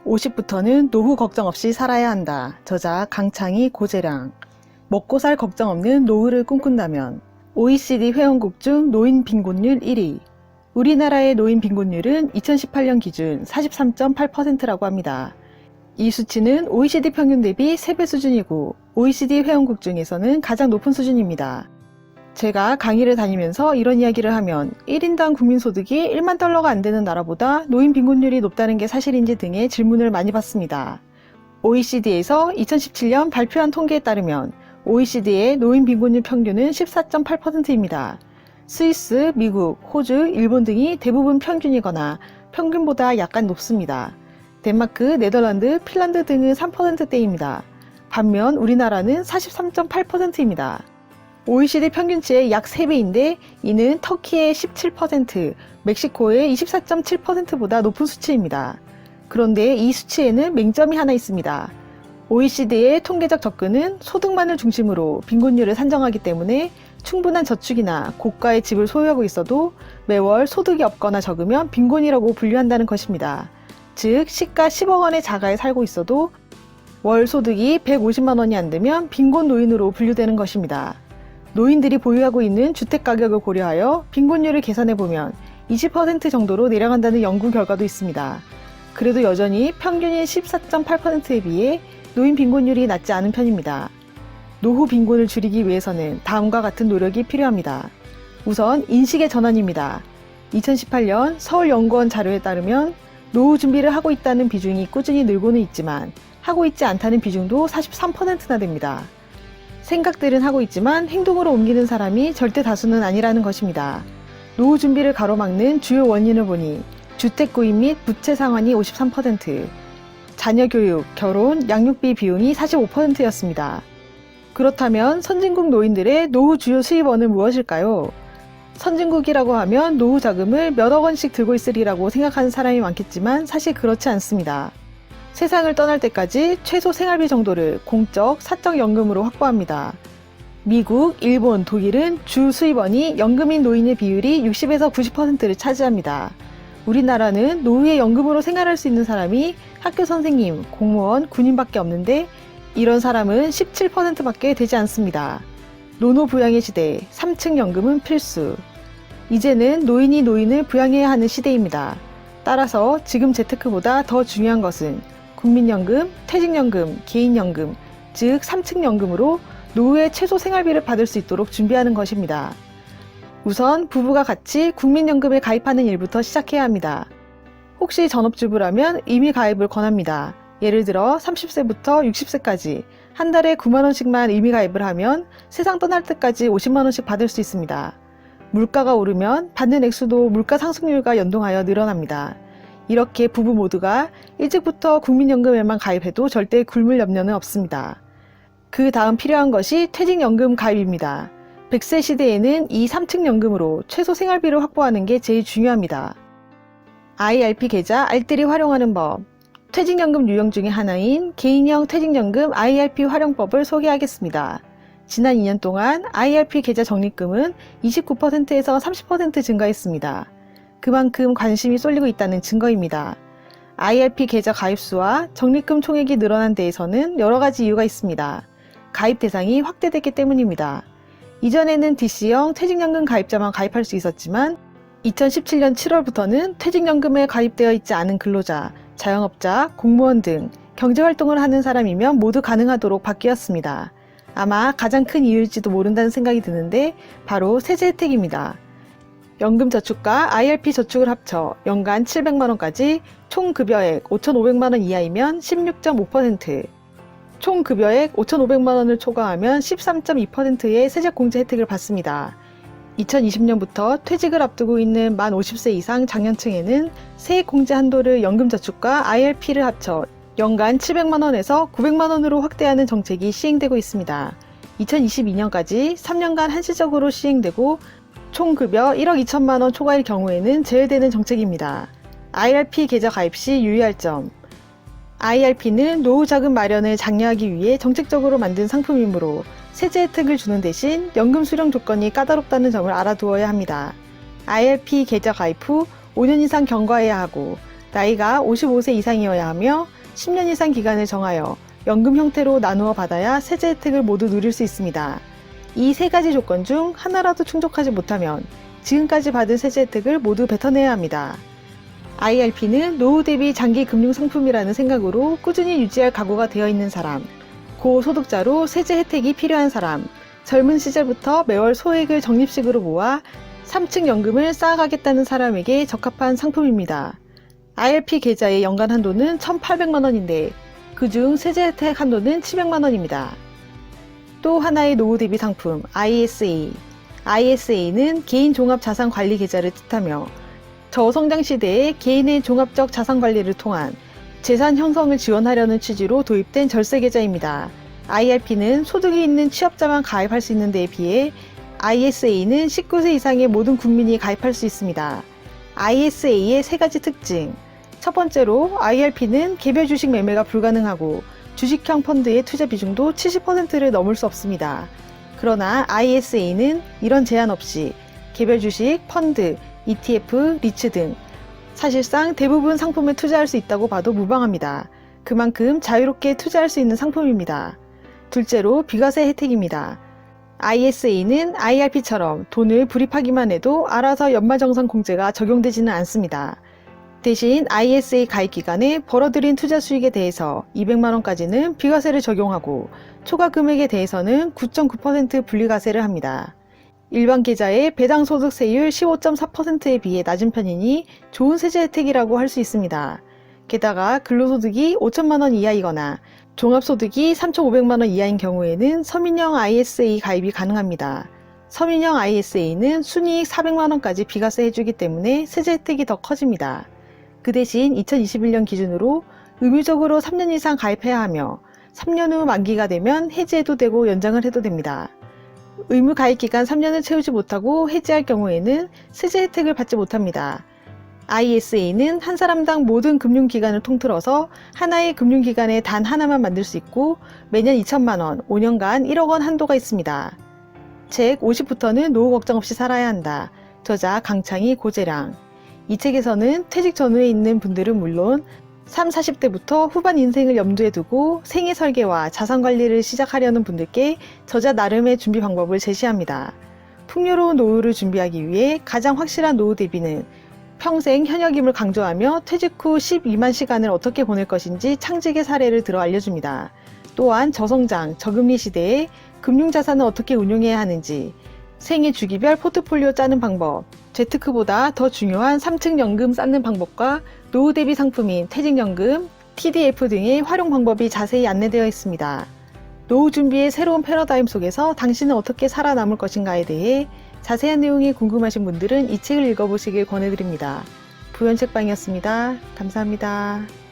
50부터는 노후 걱정 없이 살아야 한다. 저자 강창희 고재량. 먹고 살 걱정 없는 노후를 꿈꾼다면 OECD 회원국 중 노인 빈곤율 1위. 우리나라의 노인 빈곤율은 2018년 기준 43.8%라고 합니다. 이 수치는 OECD 평균 대비 3배 수준이고 OECD 회원국 중에서는 가장 높은 수준입니다. 제가 강의를 다니면서 이런 이야기를 하면 1인당 국민소득이 1만 달러가 안 되는 나라보다 노인 빈곤율이 높다는 게 사실인지 등의 질문을 많이 받습니다. OECD에서 2017년 발표한 통계에 따르면 OECD의 노인 빈곤율 평균은 14.8%입니다. 스위스, 미국, 호주, 일본 등이 대부분 평균이거나 평균보다 약간 높습니다. 덴마크, 네덜란드, 핀란드 등은 3%대입니다. 반면 우리나라는 43.8%입니다. OECD 평균치의 약 3배인데 이는 터키의 17%, 멕시코의 24.7%보다 높은 수치입니다. 그런데 이 수치에는 맹점이 하나 있습니다. OECD의 통계적 접근은 소득만을 중심으로 빈곤율을 산정하기 때문에 충분한 저축이나 고가의 집을 소유하고 있어도 매월 소득이 없거나 적으면 빈곤이라고 분류한다는 것입니다. 즉 시가 10억 원의 자가에 살고 있어도 월 소득이 150만 원이 안 되면 빈곤 노인으로 분류되는 것입니다. 노인들이 보유하고 있는 주택 가격을 고려하여 빈곤율을 계산해보면 20% 정도로 내려간다는 연구 결과도 있습니다. 그래도 여전히 평균인 14.8%에 비해 노인 빈곤율이 낮지 않은 편입니다. 노후 빈곤을 줄이기 위해서는 다음과 같은 노력이 필요합니다. 우선 인식의 전환입니다. 2018년 서울연구원 자료에 따르면 노후 준비를 하고 있다는 비중이 꾸준히 늘고는 있지만 하고 있지 않다는 비중도 43%나 됩니다. 생각들은 하고 있지만 행동으로 옮기는 사람이 절대 다수는 아니라는 것입니다. 노후 준비를 가로막는 주요 원인을 보니 주택 구입 및 부채 상환이 53%, 자녀 교육, 결혼, 양육비 비용이 45%였습니다. 그렇다면 선진국 노인들의 노후 주요 수입원은 무엇일까요? 선진국이라고 하면 노후 자금을 몇억 원씩 들고 있으리라고 생각하는 사람이 많겠지만 사실 그렇지 않습니다. 세상을 떠날 때까지 최소 생활비 정도를 공적, 사적 연금으로 확보합니다. 미국, 일본, 독일은 주 수입원이 연금인 노인의 비율이 60에서 90%를 차지합니다. 우리나라는 노후에 연금으로 생활할 수 있는 사람이 학교 선생님, 공무원, 군인밖에 없는데 이런 사람은 17%밖에 되지 않습니다. 노노 부양의 시대, 3층 연금은 필수. 이제는 노인이 노인을 부양해야 하는 시대입니다. 따라서 지금 재테크보다 더 중요한 것은 국민연금, 퇴직연금, 개인연금, 즉 3층 연금으로 노후에 최소 생활비를 받을 수 있도록 준비하는 것입니다. 우선 부부가 같이 국민연금에 가입하는 일부터 시작해야 합니다. 혹시 전업주부라면 이미 가입을 권합니다. 예를 들어 30세부터 60세까지 한 달에 9만 원씩만 의미 가입을 하면 세상 떠날 때까지 50만 원씩 받을 수 있습니다. 물가가 오르면 받는 액수도 물가 상승률과 연동하여 늘어납니다. 이렇게 부부 모두가 일찍부터 국민연금에만 가입해도 절대 굶을 염려는 없습니다. 그 다음 필요한 것이 퇴직연금 가입입니다. 100세 시대에는 이 3층 연금으로 최소 생활비를 확보하는 게 제일 중요합니다. IRP 계좌 알뜰히 활용하는 법. 퇴직연금 유형 중에 하나인 개인형 퇴직연금 IRP 활용법을 소개하겠습니다. 지난 2년 동안 IRP 계좌 적립금은 29%에서 30% 증가했습니다. 그만큼 관심이 쏠리고 있다는 증거입니다. IRP 계좌 가입수와 적립금 총액이 늘어난 데에서는 여러 가지 이유가 있습니다. 가입 대상이 확대됐기 때문입니다. 이전에는 DC형 퇴직연금 가입자만 가입할 수 있었지만 2017년 7월부터는 퇴직연금에 가입되어 있지 않은 근로자, 자영업자, 공무원 등 경제활동을 하는 사람이면 모두 가능하도록 바뀌었습니다. 아마 가장 큰 이유일지도 모른다는 생각이 드는데 바로 세제 혜택입니다. 연금저축과 IRP 저축을 합쳐 연간 700만원까지 총 급여액 5,500만원 이하이면 16.5%, 총 급여액 5,500만원을 초과하면 13.2%의 세제공제 혜택을 받습니다. 2020년부터 퇴직을 앞두고 있는 만 50세 이상 장년층에는 세액공제 한도를 연금저축과 IRP를 합쳐 연간 700만원에서 900만원으로 확대하는 정책이 시행되고 있습니다. 2022년까지 3년간 한시적으로 시행되고 총 급여 1억 2천만원 초과일 경우에는 제외되는 정책입니다. IRP 계좌 가입 시 유의할 점. IRP는 노후 자금 마련을 장려하기 위해 정책적으로 만든 상품이므로 세제 혜택을 주는 대신 연금 수령 조건이 까다롭다는 점을 알아두어야 합니다. IRP 계좌 가입 후 5년 이상 경과해야 하고 나이가 55세 이상이어야 하며 10년 이상 기간을 정하여 연금 형태로 나누어 받아야 세제 혜택을 모두 누릴 수 있습니다. 이 세 가지 조건 중 하나라도 충족하지 못하면 지금까지 받은 세제 혜택을 모두 뱉어내야 합니다. IRP는 노후 대비 장기 금융 상품이라는 생각으로 꾸준히 유지할 각오가 되어 있는 사람, 고소득자로 세제 혜택이 필요한 사람, 젊은 시절부터 매월 소액을 적립식으로 모아 3층 연금을 쌓아가겠다는 사람에게 적합한 상품입니다. IRP 계좌의 연간 한도는 1,800만 원인데 그중 세제 혜택 한도는 700만 원입니다. 또 하나의 노후 대비 상품 ISA. ISA는 개인 종합 자산 관리 계좌를 뜻하며 저성장 시대에 개인의 종합적 자산 관리를 통한 재산 형성을 지원하려는 취지로 도입된 절세 계좌입니다. IRP는 소득이 있는 취업자만 가입할 수 있는 데에 비해 ISA는 19세 이상의 모든 국민이 가입할 수 있습니다. ISA의 세 가지 특징. 첫 번째로 IRP는 개별 주식 매매가 불가능하고 주식형 펀드의 투자 비중도 70%를 넘을 수 없습니다. 그러나 ISA는 이런 제한 없이 개별 주식, 펀드, ETF, 리츠 등 사실상 대부분 상품에 투자할 수 있다고 봐도 무방합니다. 그만큼 자유롭게 투자할 수 있는 상품입니다. 둘째로 비과세 혜택입니다. ISA는 IRP처럼 돈을 불입하기만 해도 알아서 연말정산 공제가 적용되지는 않습니다. 대신 ISA 가입 기간에 벌어들인 투자 수익에 대해서 200만원까지는 비과세를 적용하고 초과 금액에 대해서는 9.9% 분리과세를 합니다. 일반 계좌의 배당 소득세율 15.4%에 비해 낮은 편이니 좋은 세제 혜택이라고 할 수 있습니다. 게다가 근로소득이 5천만원 이하이거나 종합소득이 3,500만원 이하인 경우에는 서민형 ISA 가입이 가능합니다. 서민형 ISA는 순이익 400만원까지 비과세 해주기 때문에 세제 혜택이 더 커집니다. 그 대신 2021년 기준으로 의무적으로 3년 이상 가입해야 하며 3년 후 만기가 되면 해지해도 되고 연장을 해도 됩니다. 의무 가입 기간 3년을 채우지 못하고 해지할 경우에는 세제 혜택을 받지 못합니다. ISA는 한 사람당 모든 금융기관을 통틀어서 하나의 금융기관에 단 하나만 만들 수 있고 매년 2천만원, 5년간 1억원 한도가 있습니다. 책 50부터는 노후 걱정 없이 살아야 한다. 저자 강창희 고재량. 이 책에서는 퇴직 전후에 있는 분들은 물론 30, 40대부터 후반 인생을 염두에 두고 생애 설계와 자산 관리를 시작하려는 분들께 저자 나름의 준비 방법을 제시합니다. 풍요로운 노후를 준비하기 위해 가장 확실한 노후 대비는 평생 현역임을 강조하며 퇴직 후 12만 시간을 어떻게 보낼 것인지 창직의 사례를 들어 알려줍니다. 또한 저성장, 저금리 시대에 금융자산을 어떻게 운용해야 하는지, 생애 주기별 포트폴리오 짜는 방법, 재테크보다 더 중요한 3층 연금 쌓는 방법과 노후 대비 상품인 퇴직연금, TDF 등의 활용 방법이 자세히 안내되어 있습니다. 노후 준비의 새로운 패러다임 속에서 당신은 어떻게 살아남을 것인가에 대해 자세한 내용이 궁금하신 분들은 이 책을 읽어보시길 권해드립니다. 부연책방이었습니다. 감사합니다.